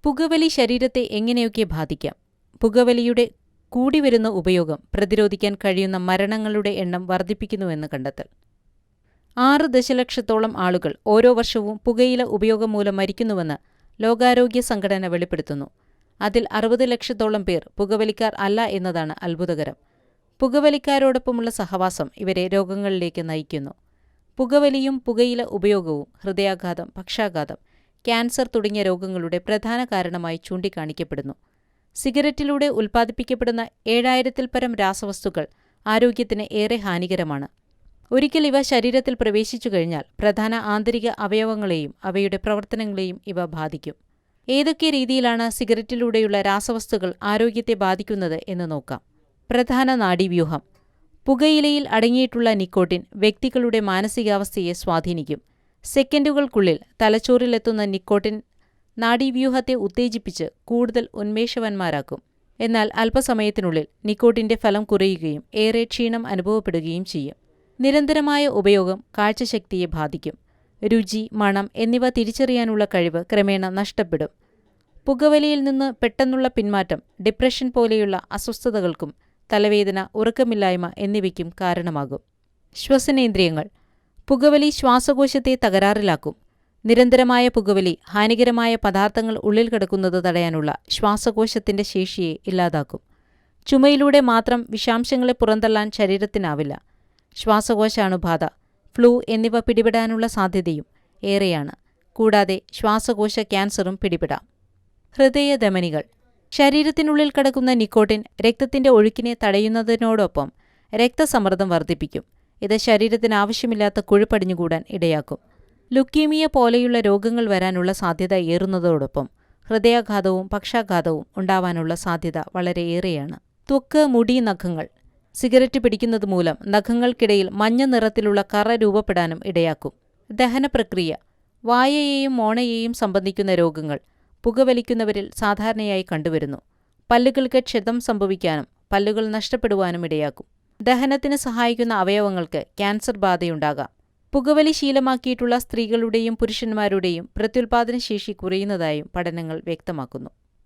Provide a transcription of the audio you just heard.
പുകവലി ശരീരത്തെ എങ്ങനെയൊക്കെ ബാധിക്കാം? പുകവലിയുടെ കൂടിവരുന്ന ഉപയോഗം പ്രതിരോധിക്കാൻ കഴിയുന്ന മരണങ്ങളുടെ എണ്ണം വർദ്ധിപ്പിക്കുന്നുവെന്ന് കണ്ടെത്തൽ. 6 ദശലക്ഷത്തോളം ആളുകൾ ഓരോ വർഷവും പുകയില ഉപയോഗം മൂലം മരിക്കുന്നുവെന്ന് ലോകാരോഗ്യ സംഘടന വെളിപ്പെടുത്തുന്നു. അതിൽ 60 ലക്ഷത്തോളം പേർ പുകവലിക്കാർ അല്ല എന്നതാണ് അത്ഭുതകരം. പുകവലിക്കാരോടൊപ്പമുള്ള സഹവാസം ഇവരെ രോഗങ്ങളിലേക്ക് നയിക്കുന്നു. പുകവലിയും പുകയില ഉപയോഗവും ഹൃദയാഘാതം, പക്ഷാഘാതം, ക്യാൻസർ തുടങ്ങിയ രോഗങ്ങളുടെ പ്രധാന കാരണമായി ചൂണ്ടിക്കാണിക്കപ്പെടുന്നു. സിഗരറ്റിലൂടെ ഉൽപ്പാദിപ്പിക്കപ്പെടുന്ന 7000-ൽ പരം രാസവസ്തുക്കൾ ആരോഗ്യത്തിന് ഏറെ ഹാനികരമാണ്. ഒരിക്കൽ ഇവ ശരീരത്തിൽ പ്രവേശിച്ചു കഴിഞ്ഞാൽ പ്രധാന ആന്തരിക അവയവങ്ങളെയും അവയുടെ പ്രവർത്തനങ്ങളെയും ഇവ ബാധിക്കും. ഏതൊക്കെ രീതിയിലാണ് സിഗരറ്റിലൂടെയുള്ള രാസവസ്തുക്കൾ ആരോഗ്യത്തെ ബാധിക്കുന്നത് എന്ന് നോക്കാം. പ്രധാന നാഡീവ്യൂഹം. പുകയിലയിൽ അടങ്ങിയിട്ടുള്ള നിക്കോട്ടിൻ വ്യക്തികളുടെ മാനസികാവസ്ഥയെ സ്വാധീനിക്കും. സെക്കൻഡുകൾക്കുള്ളിൽ തലച്ചോറിലെത്തുന്ന നിക്കോട്ടിൻ നാഡീവ്യൂഹത്തെ ഉത്തേജിപ്പിച്ച് കൂടുതൽ ഉന്മേഷവാന്മാരാക്കും. എന്നാൽ അല്പസമയത്തിനുള്ളിൽ നിക്കോട്ടിന്റെ ഫലം കുറയുകയും ഏറെ ക്ഷീണം അനുഭവപ്പെടുകയും ചെയ്യും. നിരന്തരമായ ഉപയോഗം കാഴ്ചശക്തിയെ ബാധിക്കും. രുചി, മണം എന്നിവ തിരിച്ചറിയാനുള്ള കഴിവ് ക്രമേണ നഷ്ടപ്പെടും. പുകവലിയിൽ നിന്ന് പെട്ടെന്നുള്ള പിന്മാറ്റം ഡിപ്രഷൻ പോലെയുള്ള അസ്വസ്ഥതകൾക്കും തലവേദന, ഉറക്കമില്ലായ്മ എന്നിവയ്ക്കും കാരണമാകും. ശ്വസനേന്ദ്രിയങ്ങൾ. പുകവലി ശ്വാസകോശത്തെ തകരാറിലാക്കും. നിരന്തരമായ പുകവലി ഹാനികരമായ പദാർത്ഥങ്ങൾ ഉള്ളിൽ കിടക്കുന്നത് തടയാനുള്ള ശ്വാസകോശത്തിന്റെ ശേഷിയെ ഇല്ലാതാക്കും. ചുമയിലൂടെ മാത്രം വിഷാംശങ്ങളെ പുറന്തള്ളാൻ ശരീരത്തിനാവില്ല. ശ്വാസകോശാണുബാധ, ഫ്ലൂ എന്നിവ പിടിപെടാനുള്ള സാധ്യതയും ഏറെയാണ്. കൂടാതെ ശ്വാസകോശ ക്യാൻസറും പിടിപെടാം. ഹൃദയധമനികൾ. ശരീരത്തിനുള്ളിൽ കിടക്കുന്ന നിക്കോട്ടിൻ രക്തത്തിന്റെ ഒഴുക്കിനെ തടയുന്നതിനോടൊപ്പം രക്തസമ്മർദ്ദം വർദ്ധിപ്പിക്കും. ഇത് ശരീരത്തിനാവശ്യമില്ലാത്ത കൊഴുപ്പടിഞ്ഞുകൂടാൻ ഇടയാക്കും. ലുക്കീമിയ പോലെയുള്ള രോഗങ്ങൾ വരാനുള്ള സാധ്യത ഏറുന്നതോടൊപ്പം ഹൃദയാഘാതവും പക്ഷാഘാതവും ഉണ്ടാവാനുള്ള സാധ്യത വളരെ ഏറെയാണ്. ത്വക്ക്, മുടി, നഖങ്ങൾ. സിഗരറ്റ് പിടിക്കുന്നത് മൂലം നഖങ്ങൾക്കിടയിൽ മഞ്ഞ നിറത്തിലുള്ള കറ രൂപപ്പെടാനും ഇടയാക്കും. ദഹനപ്രക്രിയ. വായയെയും മോണയെയും സംബന്ധിക്കുന്ന രോഗങ്ങൾ പുകവലിക്കുന്നവരിൽ സാധാരണയായി കണ്ടുവരുന്നു. പല്ലുകൾക്ക് ക്ഷതം സംഭവിക്കാനും പല്ലുകൾ നഷ്ടപ്പെടുവാനും ഇടയാക്കും. ദഹനത്തിന് സഹായിക്കുന്ന അവയവങ്ങൾക്ക് ക്യാൻസർ ബാധയുണ്ടാകാം. പുകവലി ശീലമാക്കിയിട്ടുള്ള സ്ത്രീകളുടെയും പുരുഷന്മാരുടെയും പ്രത്യുൽപാദനശേഷി കുറയുന്നതായും പഠനങ്ങൾ വ്യക്തമാക്കുന്നു.